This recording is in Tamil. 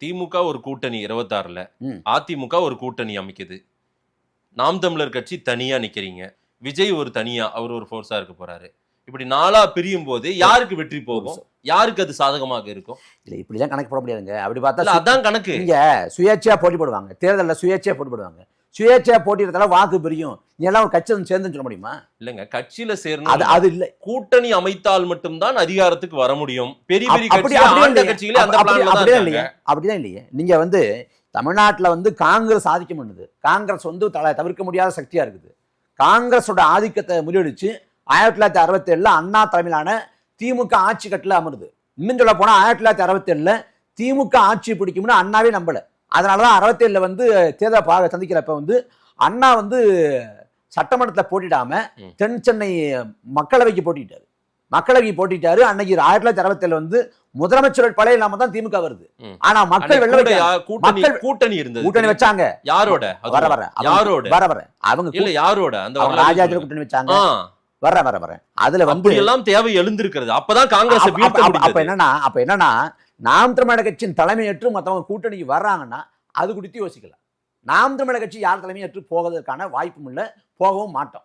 திமுக ஒரு கூட்டணி 26ல, அதிமுக ஒரு கூட்டணி அமைக்குது. நாம் தமிழர் கட்சி தனியா நிக்கிறீங்க. விஜய் ஒரு தனியா அவர் ஒரு ஃபோர்ஸா இருக்க போறாரு. இப்படி நாளா பிரியும் போது யாருக்கு வெற்றி போகும், யாருக்கு அது சாதகமாக இருக்கும்? இல்ல இப்படிதான் கணக்கு போட முடியாதுங்க. அப்படி பார்த்தா அதான் கணக்கு. இங்க சுயேட்சையா போட்டி போடுவாங்க, தேர்தலில் சுயேட்சையா போட்டி போடுவாங்க. சுயேட்சையா போட்டியிடத்தால வாக்கு பிரியும். நீ எல்லாம் ஒரு கட்சி சேர்ந்துன்னு சொல்ல முடியுமா? இல்லங்க, கட்சியில சேரணும் அது இல்ல. கூட்டணி அமைத்தால் மட்டும்தான் அதிகாரத்துக்கு வர முடியும். பெரிய பெரிய கட்சிகளே அந்த பிளான்ல தான் இருக்காங்க. அப்படிதான் இல்லையே. நீங்க வந்து தமிழ்நாட்டுல வந்து காங்கிரஸ் ஆதிக்கம் பண்ணுது. காங்கிரஸ் வந்து தவிர்க்க முடியாத சக்தியா இருக்குது. காங்கிரஸோட ஆதிக்கத்தை முறியடிச்சு 1967 அண்ணா தலைமையிலான திமுக ஆட்சி கட்டில அமருது. இன்னும் சொல்ல போனா 1967 திமுக ஆட்சி பிடிக்கும்னு அண்ணாவே நம்பல. அதனாலதான் 67 வந்து தேர்தல் சந்திக்கிறப்ப வந்து அண்ணா வந்து சட்டமன்றத்தில் போட்டிடாம தென் சென்னை மக்களவைக்கு போட்டிட்டாரு. மக்களவைக்கு போட்டிட்டாரு. அன்னைக்கு 1967 வந்து முதலமைச்சர் பழைய இல்லாம தான் திமுக வருது. ஆனா மக்கள் கூட்டணி இருந்தது. கூட்டணி வச்சாங்க. யாரோட? வர அவங்க இல்ல யாரோட? அந்த ராஜாஜி கூட்டணி வச்சாங்க. வர அதுல வந்து எல்லாம் தேவை எழுந்திருக்கிறது. அப்பதான் காங்கிரஸ் அப்ப என்னன்னா நாம் தமிழர் கட்சியின் தலைமையேற்று மத்தவங்க கூட்டணிக்கு வர்றாங்கன்னா அது குறித்து யோசிக்கலாம். நாம் தமிழர் கட்சி யார் தலைமையேற்று போவதற்கான வாய்ப்பும் இல்லை, போகவும் மாட்டோம்.